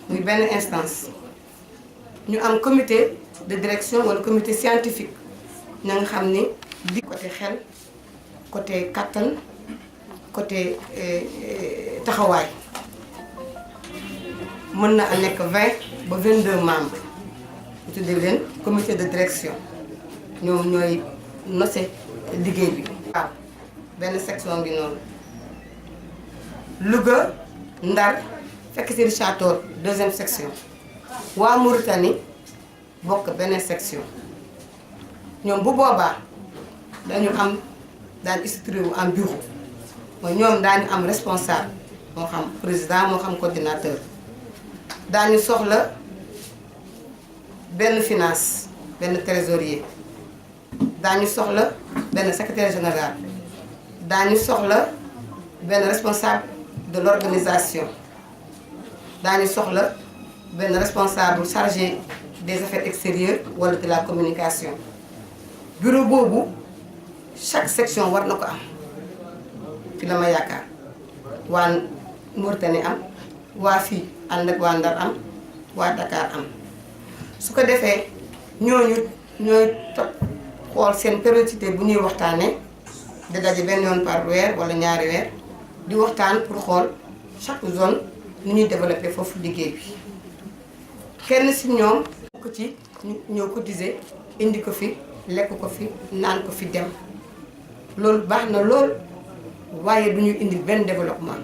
muy benn instance ñu am comité de direction wala comité scientifique na nga xam ni di côté xel côté kattan côté taxawaay mën na a nekk 20 ba 22 membres ñu tuddee leen comité de direction ñoom ñooy nose liggéey bi. waaw benn section ngi noonu Louga Ndar fekk si Richard Toll deuxième section waa Mauritanie bokk benn section ñoom bu boobaa dañu am daan structuré wu en bureau mooy ñoom daañu am responsable moo xam président moo xam coordinateur daañu soxla benn finance benn trésorier daañu soxla benn secrétaire général daañu soxla benn responsable de l'organisation daañu soxla benn responsable chargé des affaires extérieures wala de la communication bureau boobu chaque section war na ko am fi la ma yaakaar waa Mauritanie am waa fii ànd ak waa Ndar am waa Dakar am su ko defee ñooñu ñooy topp xool seen périodicité bu ñuy waxtaanee di daje benn yoon par weer wala ñaari weer di waxtaan pour xool chaque zone ni ñuy développé foofu liggéey bi kenn si ñoom ko ci ñëw cotiser indi ko fi lekk ko fi naan ko fi dem loolu baax na lool waaye du ñu indi benn développement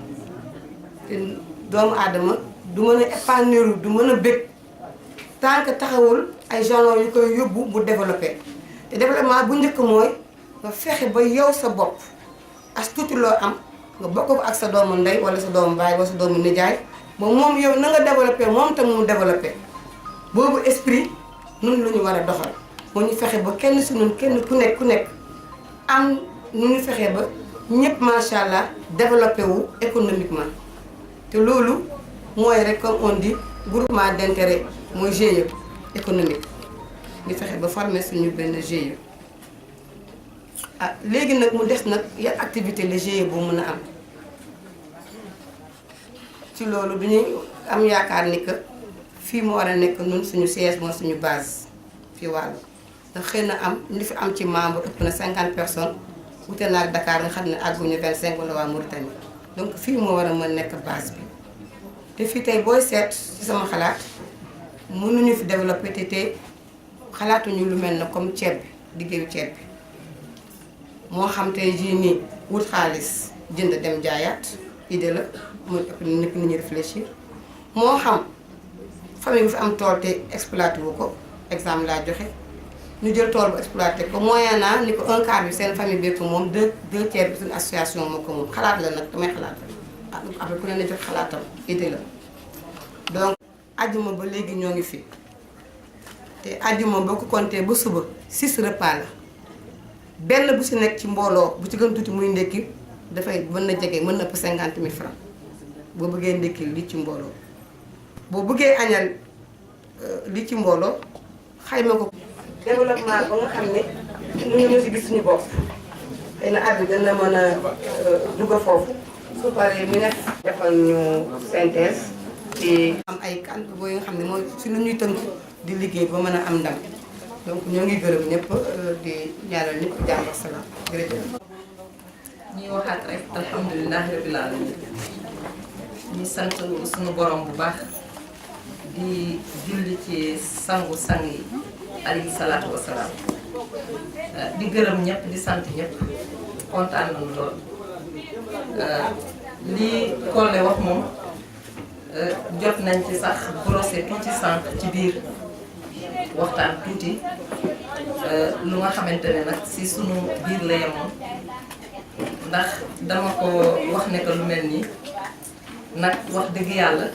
te doomu aadama du mën a épanouir du mën a bëgg tant que taxawul ay jalons yu koy yóbbu mu développé te développement bu njëkk mooy nga fexe ba yow sa bopp as tuuti loo am nga bokk ko ak sa doomu ndey wala sa doomu baay wala sa doomu nijaay ba moom yow na nga développé moom tam mu développé boobu esprit nun lu ñu war a doxal moo ñu fexe ba kenn si ñun kenn ku nekk am nu ñu fexe ba ñëpp macha allah développé wu économiquement te loolu mooy rek comme on dit groupement d'intérêt mooy GIE économique ñu fexe ba former suñu benn GIE. ah léegi nag mu des nag yan activité la GIE boo mën a am ci loolu du ñuy am yaakaar ni que fii mu war a nekk ñun suñu siège mooy suñu base fii wàllu ndax xëy na am li fi am ci membre ëpp na 50 personnes wute na ak Dakar nga xam ne àgguñu 25 wala waa Mauritanie donc fii moo war a mën nekk base bi te fii tey booy seet ci sama xalaat mënuñu fi développé te xalaatuñu lu mel na comme ceeb bi liggéeyu ceeb bi moo xam tey jii nii wut xaalis jënd dem jaayaat idée la muy ëpp nit ñi réfléchir moo xam famille bu fi am tool te exploité wu ko exemple laa joxe ñu jël tool bu exploité ko moyennant ni ko un quart bi seen famille bi ko moom deux tiers bi suñu association moo ko moom xalaat la nag damay xalaat la après ku ne na jot xalaatam idée la donc ajjuma ba léegi ñoo ngi fi te ajjuma boo ko compté ba suba 6 repas la benn bu si nekk ci mbooloo bu ci gën tuuti muy ndekki dafay mën na jege mën na ëpp 50 000 francs boo bëggee ndekki li ci mbooloo boo bëggee añal li ci mbooloo xayma ko développement ba nga xam ne ñu si gis suñu bopp xëy na at bi dana mën a dugg foofu su paree mu nekk defal ñu synthèse ci am ay kànt boo yi nga xam ne mooy si lu ñuy tënk di liggéey ba mën a am ndam donc ñoo ngi gërëm ñëpp di ñaanal ñëpp jàmm ak salaam jërëjëf. ñuy waxaat rek alhamdulilah rabbil alamin ñu sant suñu borom bu baax di julli ci sangu sang yi alayhi salaatu wasalaam di gërëm ñëpp di sant ñëpp kontaan nañu lool lii Collé wax moom jot nañ ci sax brosser tuuti sànq ci biir waxtaan tuuti lu nga xamante ne nag si sunu biir la yemoon ndax dama ko wax ne que lu mel nii nag wax dëgg yàlla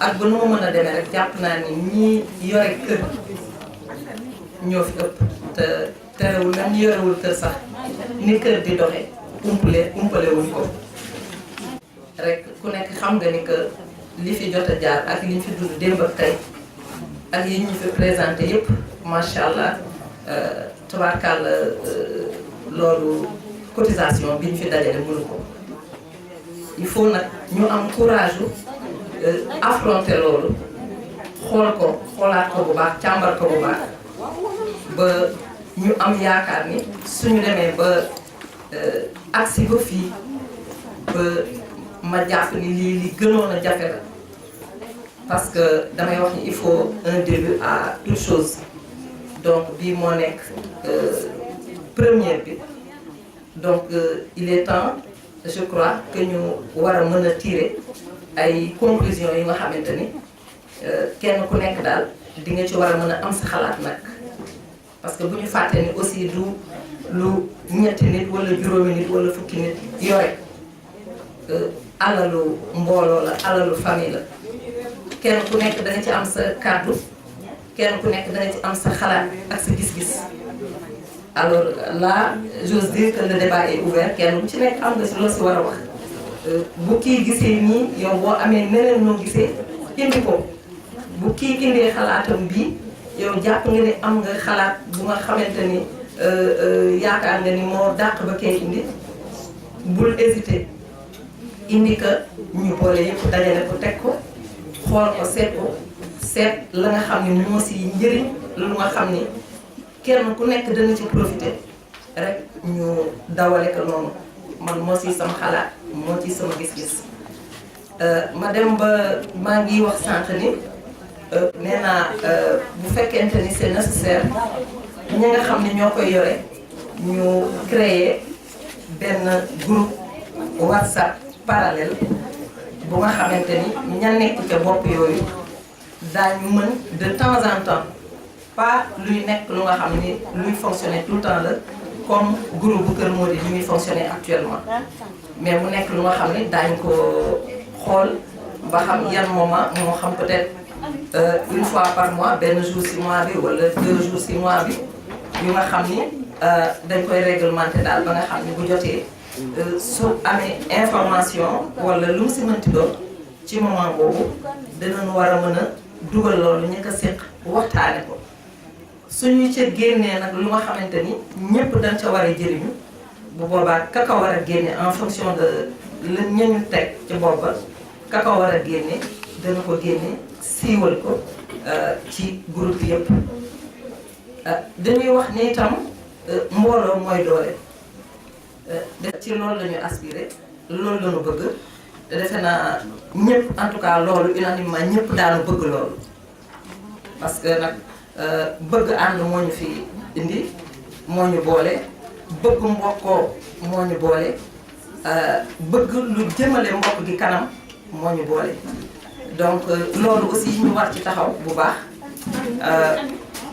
ak ba nu ma mën a demee rek jàpp naa ni ñii yore kër ñoo fi ëpp te terewul même ñu yorewul kër sax ni kër di doxe umpale wuñ ko rek ku nekk xam nga ni que li fi jot a jaar ak li ñu fi dund démb ak tey ak yi ñu fi présenté yëpp macha allah tabarkàlla loolu cotisation bi ñu fi dajale mënu ko il faut nag ñu am courage affronter loolu xool ko xoolaat ko bu baax càmbar ko bu baax ba ñu am yaakaar ni suñu demee ba agsi ba fii ba ma jàpp ni lii li gënoon a jafe la parce que damay wax ni il faut un début à toute chose donc bii moo nekk première bi donc il est temps je crois que ñu war a mën a tirer ay conclusions yi nga xamante ni kenn ku nekk daal di nga ci war a mën a am sa xalaat nag parce que bu ñu fàtte ni aussi du lu ñetti nit wala juróomi nit wala fukki nit yore alalu mbooloo la alalu famille la kenn ku nekk da nga ci am sa kàddu kenn ku nekk da nga ci am sa xalaat ak sa gis-gis alors là j'ose dire que le débat est ouvert kenn ku ci nekk am nga si loo si war a wax bu kii gisee nii yow boo amee neneen noo gisee indi ko bu kii indee xalaatam bii yow jàpp nga ni am nga xalaat bu nga xamante ni yaakaar nga ni moo dàq ba kay indi bul hésiter indi que ñu boole yëpp dajale ko teg ko xool ko seet la nga xam ni moo si njëriñ lu nga xam ni kenn ku nekk dana ci profiter rek ñu dawale ko noonu man moo si sama xalaat moo ci sama gis-gis ma dem ba maa ngi wax sànq ni nee naa bu fekkente ni c'est nécessaire ñi nga xam ne ñoo koy yore ñu créer benn groupe WhatsApp parallèle bu nga xamante ni ña nekk ca bopp yooyu daañu mën de temps en temps pas luy nekk lu nga xam ni luy fonctionner tout le temps la comme groupe bu Kër Mody ni muy fonctionner actuellement mais mu nekk lu nga xam ni daañu ko xool ba xam yan moment moo xam peut-être une fois par mois benn jour ci mois bi wala 2 jours ci mois bi yu nga xam ni dañ koy réglementer daal ba nga xam ni bu jotee su amee information wala lu mu ci mënti doon ci moment boobu dinañ war a mën a dugal loolu ñu ko séq waxtaane ko suñu ca génnee nag lu nga xamante ni ñëpp dañ ca war a jëriñu bu boobaa ka ko war a génne en fonction de la ñañu teg ci booba ka ko war a génne dana ko génne siiwal ko ci groupe yëpp dañuy wax ni itam mbooloo mooy doole ci loolu la ñu aspiré loolu la ñu bëgg te defe naa ñëpp en tout cas loolu unanimement ñëpp daanu bëgg loolu parce que nag bëgg ànd moo ñu fi indi moo ñu boole bëgg mbokkoo moo ñu boole bëgg lu jëmale mbokk gi kanam moo ñu boole donc loolu aussi ñu war ci taxaw bu baax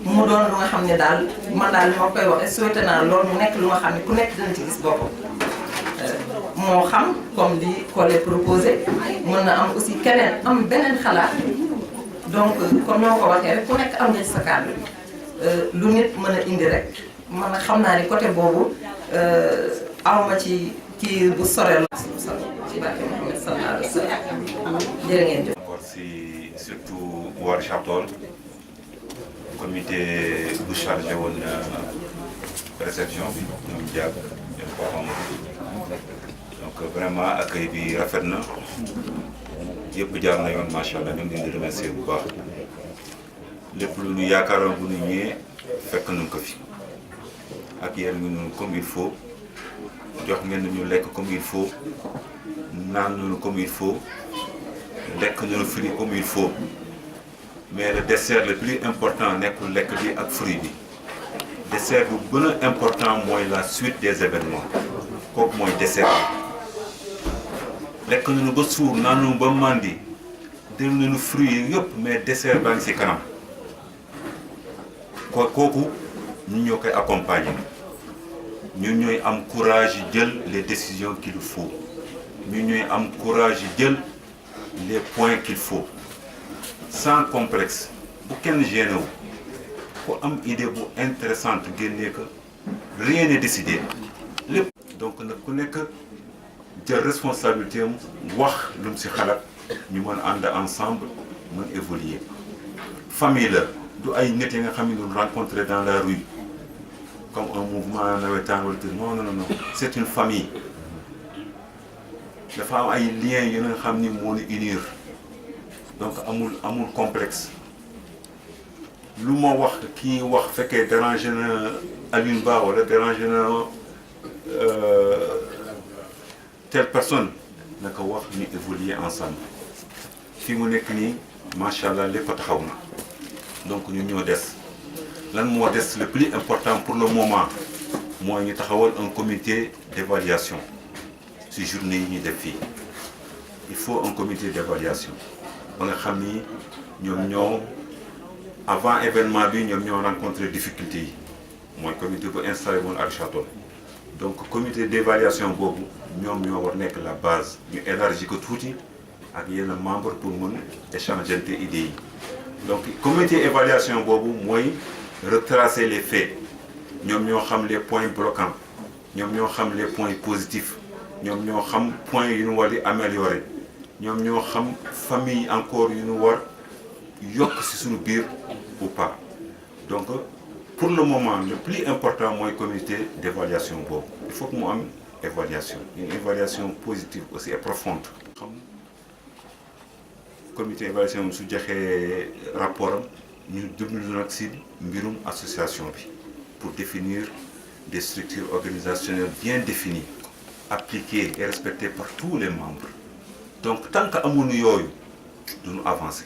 mu doon lu nga xam ne daal man daal li ma koy waxee souhaité naa loolu mu nekk lu nga xam ne ku nekk dina ci gis boppam moo xam comme li Collé proposé mën na am aussi keneen am beneen xalaat donc comme ñoo ko waxee rek ku nekk am nga ci sa kàddu lu nit mën a indi rek man a xam naa ni côté boobu awma ci kii bu sore la ci barke Muhammad sallallahu alayhi wa sallam jërë ngeen jëf. encore si surtout waa Richard-Toll comité bu chargé woon réception bi ñoom jàpp ñoom boppam donc vraiment accueil bi rafet na yëpp jaar na yoon macha allah ñu ngi leen di remercier bu baax lépp lu ñu yaakaaroon bu ñu ñëwee fekk nañ ko fi ak yéen ñu comme il faut jox ngeen ñu lekk comme il faut naan nañu comme il faut lekk nañu fruit comme il faut mais le dessert le plus important nekkul lekk bi ak fruit bi dessert bu gën a important mooy la suite des événements kooku mooy dessert lekk nañu ba suur naan nañu ba màndi del nañu fruit yi yëpp mais dessert baa ngi ci kanam kooku ñu ñoo koy accompagner ñun ñooy am courage jël les décisions qu'il faut ñun ñooy am courage jël les points qu'il faut sans complexe bu kenn gêné wu ku am idée bu intéressante génnee que rien n'est décidé lépp donc nag ku nekk jël responsabilité am wax lu mu ci xalaat ñu mën ànd ensemble mën évoluer famille la du ay nit yi nga xam ne ñu rencontré dans la rue comme un mouvement nawetaan wala non non non c'est une famille dafa am ay liens yi nga xam ni moo ñu unir donc amul complexe lu ma wax kii wax fekkee dérangé na Alioune Ba wala dérangé na telle personne na ko wax ñu évoluer ensemble fi mu nekk nii macha allah lépp taxaw na donc ñu ñoo des lan moo des le plus important pour le moment mooy ñu taxawal un comité d'évaluation ci journée yi ñuy def fii il faut un comité d'évaluation ba nga xam ni ñoom ñoo avant événement bi ñoom ñoo rencontré difficulté yi mooy comité bu installé woon ak château donc comité d'évaluation boobu ñoom ñoo war nekk la base ñu élargi ko tuuti ak yenn membre pour mën échanger te idées yi donc comité évaluation boobu mooy retracer les faits ñoom ñoo xam les points bloquants ñoom ñoo xam les points positifs ñoom ñoo xam points yu ñu war di améliorer ñoom ñoo xam famille encore yu ñu war yokk ci suñu biir ou pas donc pour le moment le plus important mooy comité d'évaluation boobu il faut que mu am évaluation une évaluation positive aussi et profonde xam comité d'évaluation su joxee rapport am ñu jublu nag ci mbirum association bi pour définir des structures organisationnelles bien définies appliquées et respectées par tous les membres donc tant que amuñu yooyu duñu avancer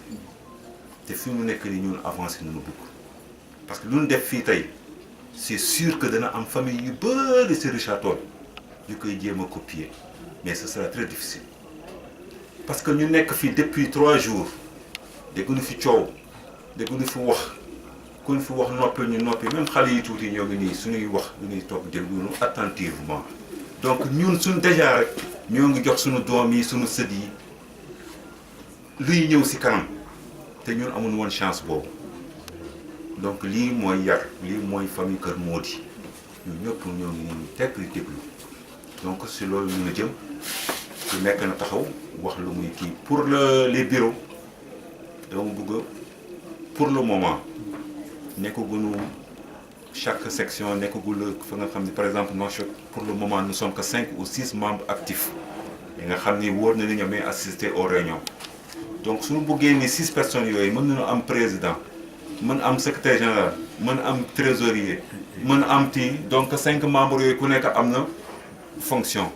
te fi mu nekk nii ñun avancer nañu bëgg parce que lu ñu def fii tey c'est sûr que dana am famille yu bëri ci Richard Toll yu koy jéem a copier mais ce sera très difficile parce que ñu nekk fii depuis 3 jours dégguñu fi coow dégguñu fi wax ku ñu fi wax noppi ñu noppi même xale yi tuuti ñoo ngi nii suñuy wax lu ñuy toog dégluñu attentivement donc ñun suñ déjà rek ñoo ngi jox suñu doom yi suñu sët yi luy ñëw ci kanam te ñun amuñu woon chance boobu donc lii mooy yar lii mooy famille Kër Mody ñu ñëpp ñoo ngi nii tekk di déglu donc si loolu ñu nga jëm su nekk na taxaw wax lu muy kii pour les bureaux dama bëgg pour le moment nekkaguñu chaque section nekkagul fa nga xam ne par exemple pour le moment nous sommes que 5 ou 6 membres actifs yi nga xam ni wóor na ni ñoom ñooy assister aux réunions donc suñu bëggee ni 6 personnes yooyu mën nañu am président mën am secrétaire général mën am trésorier mën am tii donc 5 membres yooyu ku nekk am na fonction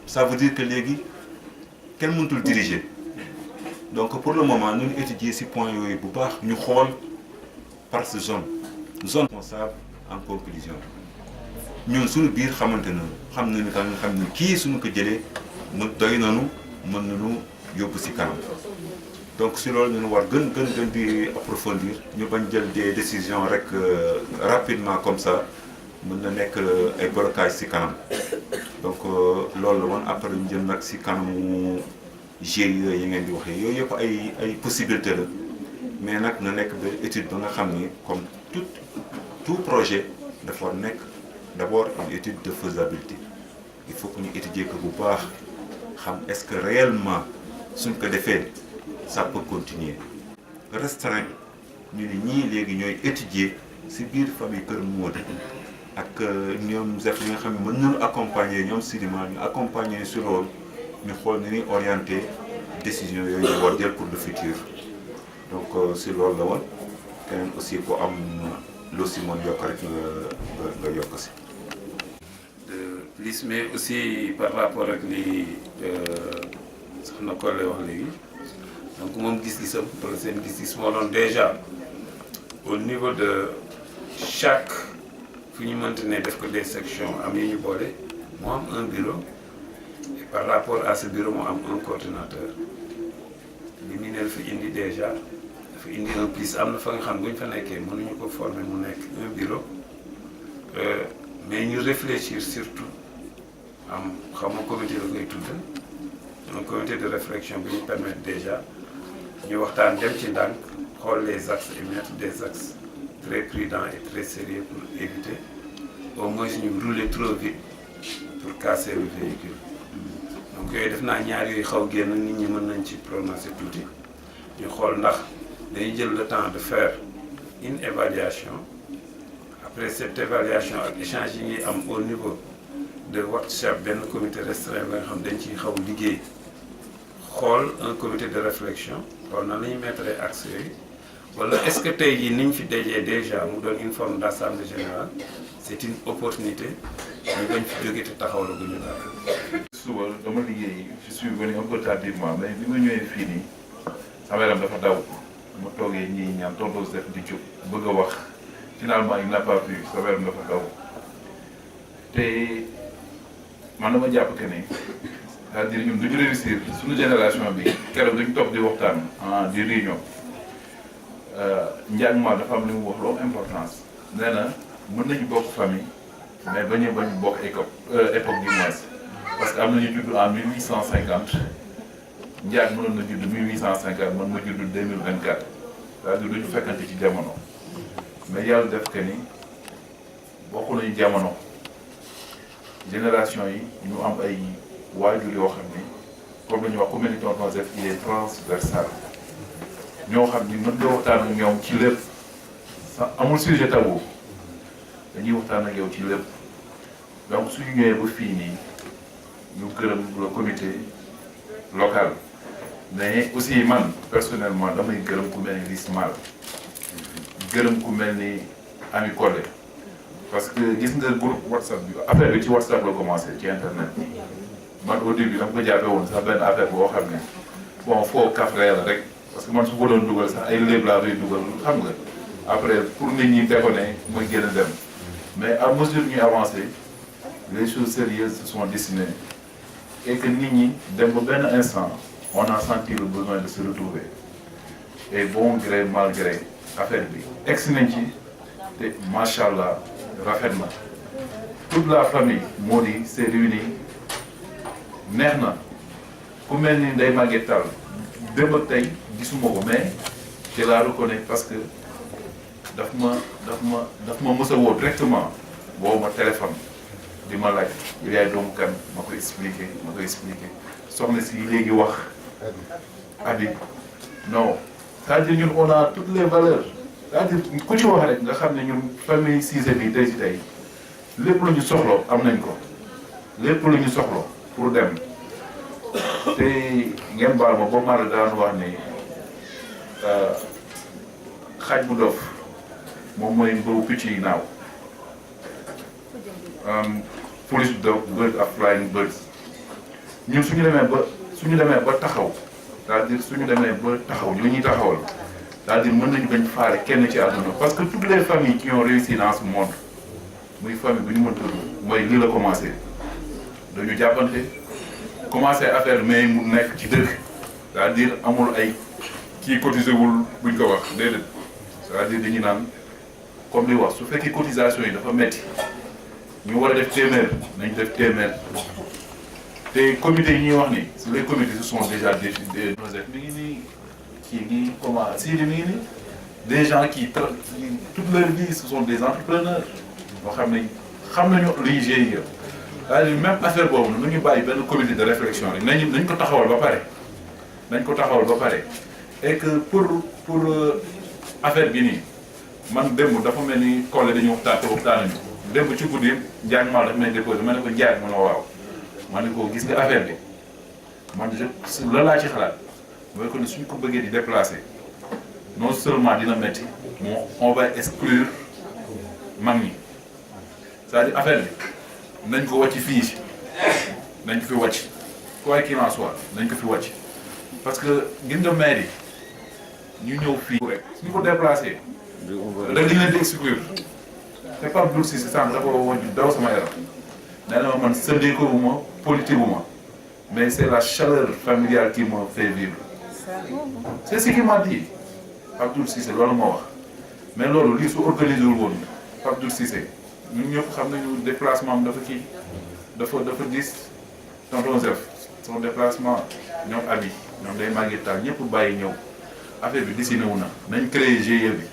ça veut dire que léegi kenn mënatul diriger donc pour le moment ñu étudier ci point yooyu bu baax ñu xool par zone responsable en conclusion ñun suñu biir xamante na xam nañu ka nga xam ne kii suñu ko jëlee mu doy nañu mën nañu yóbbu ci kanam donc si loolu ñu war gën di approfondir ñu bañ jël des décisions rek rapidement comme ça mën na nekk ay blocage ci kanam donc loolu la woon après ñu jëm nag ci kanamu GIE yi ngeen di waxee yooyu yëpp ay possibilité la mais nag na nekk ba étude ba nga xam ni comme tout projet dafa nekk d'abord une étude de faisabilité il faut que ñu étudier ko bu baax xam est-ce que réellement suñ ko defee ça peut continuer restreint ñu ne ñii léegi ñooy étudier ci biir famille Kër Mody ak ñoom zef yi nga xam ne mën nañu accompagner ñoom Sidima ñu accompagner ci loolu ñu xool ni ñuy orienter décision yooyu ñu war jël pour le futur donc ci loolu la woon keneen aussi ku am loo si mën yokk rek nga yokk ci. de plus mais aussi par rapport ak li soxna Collé wax léegi donc moom gis-gisam wala seen gis-gis moo doon déjà au niveau de chaque fu ñu mënti ne def ko des sections am yi ñu boole moo am un bureau et par rapport à ce bureau moo am un coordinateur li mu ne dafa indi déjà dafa indi un plus am na fa nga xam bu ñu fa nekkee mënuñu ko former mu nekk un bureau mais ñu réfléchir surtout am xam nga comité la koy tudd un comité de réflexion bi ñu permettre déjà ñu waxtaan dem ci ndànk xool les axes et mettre des axes très prudents et très sérieux pour éviter au moins ñu rouler trop vite pour casser le véhicule donc yooyu def naa ñaar yooyu xaw génn nit ñi mën nañ ci prononcer tuuti ñu xool ndax dañuy jël le temps de faire une évaluation après cette évaluation ak échange yi ñuy am au niveau de WhatsApp benn comité restreint ba nga xam dañ ciy xaw liggéey xool un comité de réflexion xool na la ñuy mettre axe yooyu wala est-ce que tey jii ni ñu fi dajee déjà mu doon une forme d'assemblée générale c'est une opportunité ñu bañ fi jóge te taxawal bu ñu dara. suba dama liggéey je suis venu un peu tardivement mais bi ma ñëwee fii nii sama yaram dafa daw ma toogee ñii ñaan tonton Seck di jóg bëgg a wax finalement il n'a pas pu sama yaram dafa daw te man dama jàpp que ne c'est-à-dire ñun duñu réussir suñu génération bi keroog duñu toog di waxtaan di réunion njàng ma dafa am li mu wax loo importance nee na mën nañu bokk famille mais bañ bokk époque du moins parce que am nañu judd en 1850 Ndiaye mënoon na judd 1850 man ma judd 2024 c'est-à-dire duñu fekkante ci jamono mais yàlla def que ni bokk nañu jamono génération yi ñu am ay waajur yoo xam ni comme la ñuy wax communauté tonton Seck il est transversal ñoo xam ni mën nga waxtaan ak ñoom ci lépp sa amul sujet tabou dañuy waxtaan ak yow ci lépp donc suñu ñëwee ba fii nii ñu gërëm le comité local mais aussi man personnellement damay gërëm ku mel ni Lismal gërëm ku mel ni Ami Collé parce que gis nga groupe WhatsApp bi affaire bi ci WhatsApp la commencé ci internet man au début dama ko jàppee woon sax benn affaire boo xam ne bon foo kafre la rek parce que man su ko doon dugal sax ay léeb laa koy dugal xam nga après pour nit ñi déconner mooy gën a dem mais à mesure ñuy avancer les choses sérieuses se sont dessinées et que nit ñi dem ba benn instant on a senti le besoin de se retrouver et bon gré mal gré affaire bi egsi nañ ci te macha allah rafet na toute la famille moo di s'est réunie neex na ku mel ni Ndeye Maguette Tall démb ak tey gisuma ko mais je la reconnais parce que daf ma mës a woo directement boo ma téléphone di ma laaj yow yaay doomu kan ma koy expliquer soxna si léegi wax abi non c'est-à-dire ñun on a toutes les valeurs c'est-à-dire ku ci wax rek nga xam ne ñun famille Cissé bi tey si tey lépp lu ñu soxla am nañ ko lépp lu ñu soxla pour dem te ngeen baal ma ba Mara daan wax ne xaj bu dof moom mooy mbëru picc yi naaw police dog bird ak flying birds ñun suñu demee ba taxaw c'est-à-dire suñu demee ba taxaw ñu ñuy taxawal c'est-à-dire mën nañu bañ faale kenn ci àdduna parce que toutes les familles qui ont réussi dans ce monde muy famille bu ñu mën tudd mooy lii la commencé dañu jàppante commencé affaire mais mu nekk ci dëkk c'est-à-dire amul ay kii cotisé wul buñ ko wax déedéet c'est-à-dire dañuy naan comme li wax su fekkee cotisation yi dafa metti ñu war a def téeméer nañ def téeméer te comité yi ñuy wax ni les comités se sont déjà définis. mi ngi nii kii ngi comment Sidi mi ngi nii des gens qui toute leur vie ce sont des entrepreneurs yoo xam nañu liy GIE c'est-à-dire même affaire boobu nu ñu bàyyi benn comité de réflexion rek nañ ko taxawal ba pare et que pour affaire bi nii man démb dafa mel ni collé dañu waxtaan démb ci guddi Ndiaye maa daf may déposé ma ne ko Ndiaye ma ne waaw ma ne ko gis nga affaire bi man la laa ci xalaat mooy que ni suñ ko bëggee di déplacer non seulement dina métti mais on va exclure mag ñi c'est-à-dire affaire bi nañ ko wàcc fii nañ ko fi wàcc quoi qu'il en soit nañ ko fi wàcc parce que gis nga maire yi ñu ñëw fii rek suñ ko déplacé rek dañ leen di exclure c'est pas Abdou Cissé sànq dafa woon daw sama yaram nee na ma man syndico wu ma politique wu ma mais c'est la chaleur familiale qui me fait vivre c'est ce qu'il m'a dit Abdou Cissé loolu moo wax mais loolu lii su organisé wul woon Abdou Cissé ñun ñëpp xam nañu déplacement am dafa kii dafa gis tonton Zef son déplacement ñoom abi ñoom day màgget taal ñëpp bàyyi ñëw affaire bi dessiné wu na nañ créé GIE bi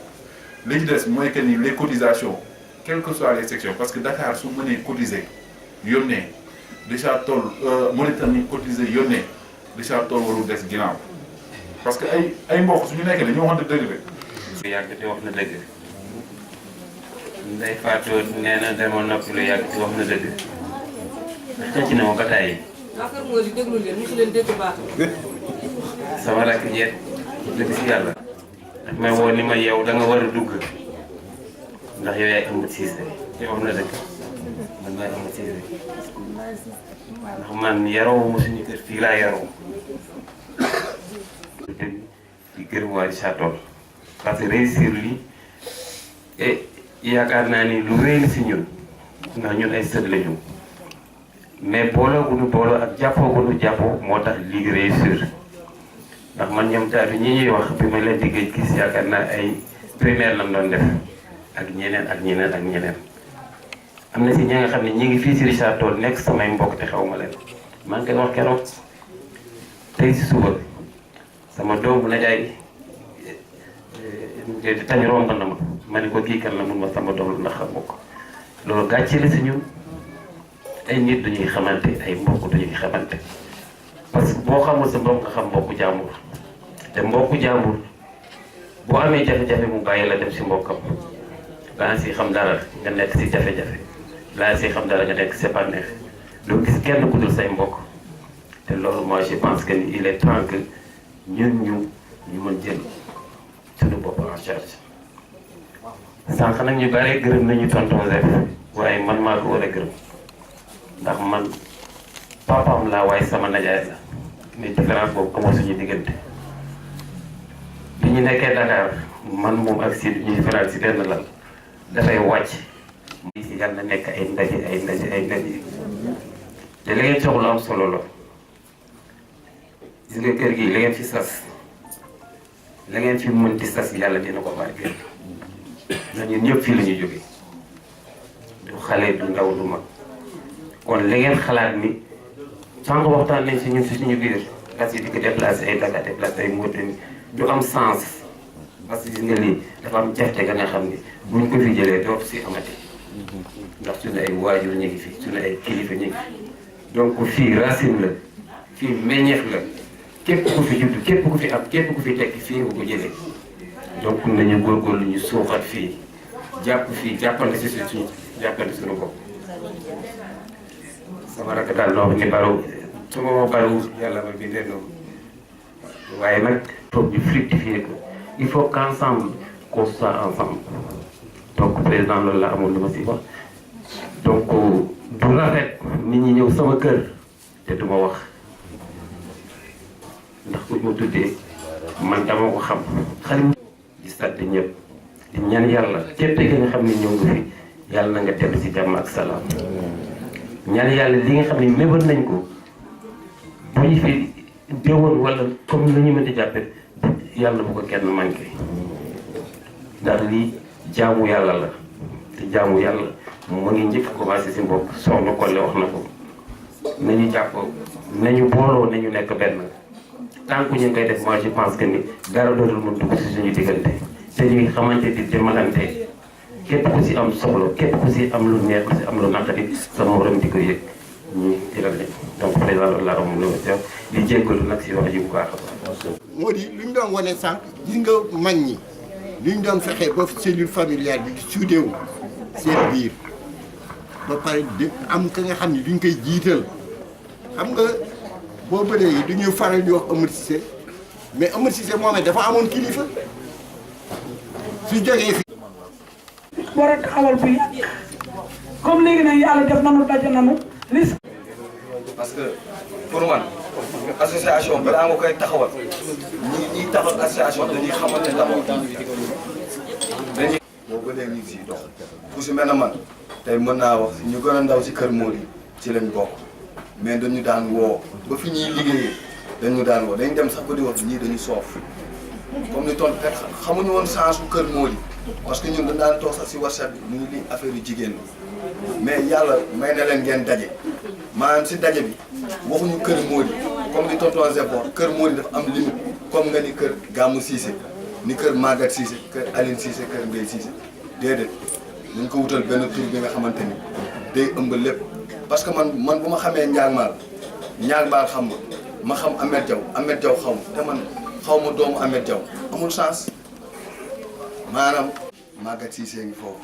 li ci des mooy que ni les cotisations quelles que soient les sections parce que Dakar su mënee cotiser yónnee déjà toll Mauritanie cotiser yónnee déjà toll warul des ginnaaw parce que ay mbokk suñu nekkee dañoo waxante dëgg rek. yàgg te wax na dëgg Ndeye Fatou nee na demoon nopp lu yàgg te wax na dëgg xëcc na ma bataay yi. waa kër Mody déglu leen mosu leen dégg baax sama rakk jeet dëgg si yàlla daf may woo ni ma yow da nga war a dugg ndax yow yaay Amadou Cissé te wax na dëgg man maay Amadou Cissé ndax man yaroo ma suñu kër fii laa yaroo di gërëm waa Richard Toll parce que réussir lii et yaakaar naa ni lu rëy si ñun ndax ñun ay sët lañu mais booloo gu ñu booloo ak jàppoo gu ñu jàppoo moo tax lii réussir ndax man ñoom taatu ñi ñuy wax bi ma leen di gis yaakaar naa ay primaire lañ doon def ak ñeneen ak ñeneen ak ñeneen am na si ñi nga xam ne ñi ngi fii si Richard Toll nekk samay mbokk te xaw ma leen maa ngi koy wax keroog tey si suba sama doom bu na jaay tañ romb na ma ne ko kii kan la mun ma sama doom la ndax xam ko loolu gàcce la si ñun ay nit dañuy xamante ay mbokk dañuy xamante parce que boo xamul sa mbokk nga xam mbokku jàmbur te mbokku jàmbur boo amee jafe-jafe mu bàyyi la dem si mbokkam laa si xam dara nga nekk si jafe-jafe laa si xam dara nga nekk si bànneex doo gis kenn ku dul say mbokk te loolu moi je pense que il est temps que ñun ñu mën jël suñu bopp en charge sànq nag ñu bare gërëm nañu tonton Zef waaye man maa ko war a gërëm ndax man papaam laa waaye sama najaay la mais différence boobu amoo suñu diggante bi ñu nekkee Dakar man moom ak si ñu faral si benn lal dafay wàcc muy si yàlla nekk ay ndaje te li ngeen soxla am solo la gis nga kër gi li ngeen fi sas la ngeen fi mën di sas yàlla dina ko barkeel ndax ñun ñëpp fii la ñuy jógee du xale du ndaw du mag kon li ngeen xalaat ni sànq waxtaan nañ si ñun si suñu biir parce que di ko déplacé ay Dakar déplacé ay Mauritanie du am sens parce que gis nga lii dafa am jafe nga xam ni buñ ko fi jëlee dootu si amati ndax suñu ay waajur ñu ngi fi suñu ay kilifa ñu ngi fi donc fii racine la fii meññeef la képp ku fi judd képp ku fi am képp ku fi tekki fii nga ko jëlee donc nañu góorgóorlu ñu suuxat fii jàpp fii jàppante si suñu jàppante suñu bopp sama rakk daal loo xam ne bariwul su ma bariwul yàlla ma bindee noonu waaye nag toog ñu fructifier ko il faut qu'ensemble qu'on soit ensemble donc président loolu la amoon lu ma si wax donc du rafet nit ñi ñëw sama kër te du ma wax ndax ku ma tuddee man dama ko xam xarit di sant ñëpp di ñaan yàlla képp ki nga xam ne ñëw nga fi yàlla na nga dellu si jàmm ak salaam ñaan yàlla li nga xam ne mébal nañ ko bu ñu fi déwoon wala comme ni ñu mën di jàppe yàlla bu ko kenn manqué ndax lii jaamu yàlla la te jaamu yàlla mu ngi njëkk commencé si bopp soxna Kolle wax na ko nañu jàpp nañu booloo nañu nekk benn tant que ñu ngi koy def moi je pense que ni dara dootul mën dugg si suñu diggante te ñu ngi xamante di demalante képp ku si am soxla képp ku si am lu neex ku si am lu naqari sa morom di ko yëg ñu jëlal leen donc président loolu laa amoon lu ma di jéggalu nag si wax ji bu baax a baax. moo di lu ñu doon wane sànq gis nga mag ñi lu ñu doon fexee ba cellule familiale bi soudé wu seen biir ba pare di am ka nga xam ne duñ koy jiital xam nga boo bëree yi du ñuy faral di wax Amadou Cissé mais Amadou Cissé moom dafa amoon kilifa su jógee fi. war a taxawal bu yàgg comme léegi nag yàlla def nañu daje nañu li. parce que pour man association balaa nga koy taxawal ñi taxawal association dañuy xamante ne d'abord dañuy. boo ba léegi ñu ngi siy dox ku si mel ne man tey mën naa wax ñu gën a ndaw si kër Mody ci lañ bokk mais dañu daan woo ba fi ñuy liggéeyee dañu daan woo dañ dem sax ba di wax ñii dañu soof comme ni tontu fekk xamuñu woon chance su kër Mody parce que ñun dañ daan toog sax si WhatsApp bi mu ngi lii affaire yu jigéen mais yàlla may na leen ngeen daje maanaam si daje bi waxuñu kër Mody comme ni tonton Zepor kër Mody dafa am limite comme nga ni kër Gamou Cissé ni kër Maguette Cissé kër Aline Cissé kër Mbaye Cissé déedéet nañ ko wutal benn tur bi nga xamante ni day ëmb lépp parce que man bu ma xamee ñaag baal xam ma xam Ahmed Diaw xaw ma te man xaw ma doomu Ahmed Diaw amul chance maanaam Maguette Cissé ngi foofu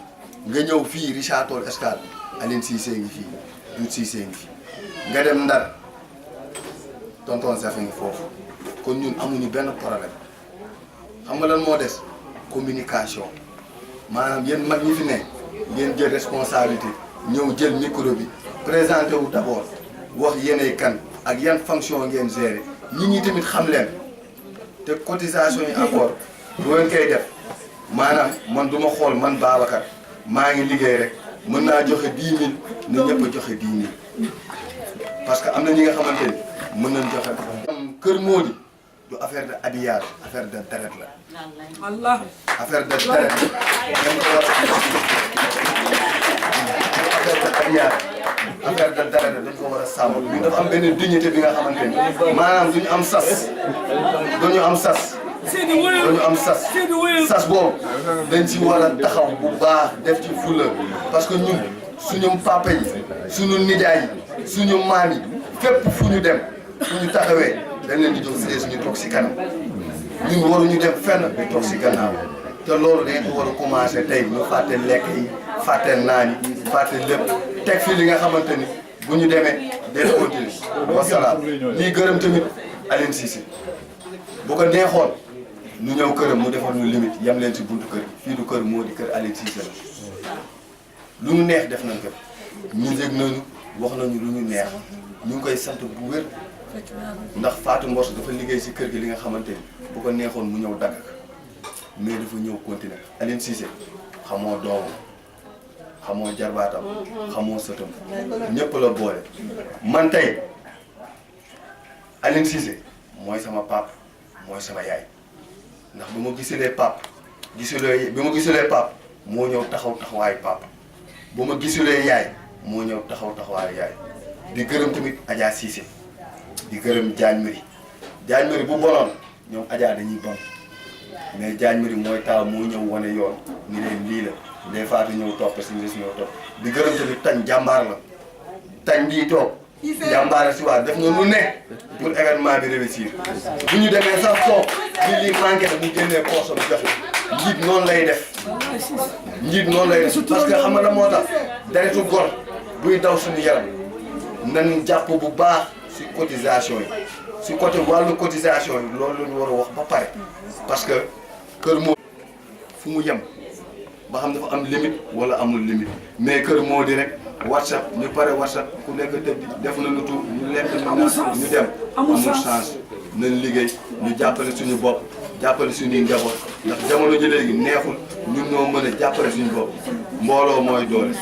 nga ñëw fii Richard Toll Escale Aline Cissé ngi fii Doudou Cissé ngi fii nga dem Ndar tonton Zef ngi foofu kon ñun amuñu benn problème xam nga lan moo des communication maanaam yéen mag ñi fi ne ngeen jël responsabilité ñëw jël micro bi présenté wu d'abord wax yéenay kan ak yan fonction ngeen gérer nit ñi tamit xam leen te cotisation yi encore bu ngeen koy def maanaam man du ma xool man Babacar maa ngi liggéey rek mën naa joxe 10 000 ne ñëpp a joxe 10 000 parce que am na ñi nga xamante ni mën nañ joxe. Kër Mody du affaire de habillage affaire de deret la. Allah. affaire de deret dañ ko war a affaire de deret dañ ko war a sàmm ñu dafa am benn dignité bi nga xamante ni maanaam duñu am sas duñu am sas. dañu am sas boobu dañ ci war a taxaw bu baax def ci fulla parce que ñun suñu papa yi suñu nijaay yi suñu maam yi fépp fu ñu dem fu ñu taxawee dañ leen di jox siège ñu toog ci kanam ñun waruñu dem fenn ñu toog ci gannaaw te loolu dañ ko war a commencer tey ñu fàtte lekk yi fàtte naan yi fàtte lépp teg fii li nga xamante ni bu ñu demee day continuer wasalaam ñuy gërëm tamit Aline Cissé bu ko neexoon ñu ñëw këram mu defal ñu limite yam leen ci buntu kër fii du kër Mody kër Aline Cissé la lu ñu neex def nañ ko ñu yëg nañu wax nañu lu ñu neex ñu ngi koy sant bu wér ndax Fatou Mbos dafa liggéey ci kër gi li nga xamante ni bu ko neexoon mu ñëw dagg mais dafa ñëw continuer Aline Cissé xamoo doomam xamoo jarbaatam xamoo sëtam ñëpp la boole man tey Aline Cissé mooy sama pap mooy sama yaay ndax bi ma gisulee pap gisulee pap moo ñëw taxawaayu pap bu ma gisulee yaay moo ñëw taxawaayu yaay di gërëm tamit Adja Cissé di gërëm Diagne Mary bu bonoon ñoom Adja dañuy bon mais Diagne Mary mooy taaw moo ñëw wane yoon ni leen lii la day faatu ñëw topp si ngis ñëw topp di gërëm tamit tañ jàmbaar la tañ bii toog jàmbaar si waat def na lu ne pour événement bi réussir bu ñu demee sax toog lii manqué na mu génnee poche bi joxe njiit noonu lay def parce que xam nga la moo tax deretu gor buy daw suñu yaram nañ jàpp bu baax si cotisation yi si côté wàllu cotisation yi loolu la ñu war a wax ba pare parce que Kër Mody fu mu yem ba xam dafa am limite wala amul limite mais Kër Mody rek WhatsApp ñu pare WhatsApp ku nekk def na lu tuut ñu lekk ñu dem amul chance nañ liggéey ñu jàppale suñu bopp jàppale suñuy njaboot ndax jamono ji léegi neexul ñun ñoo mën a jàppale suñu bopp mbooloo mooy doole.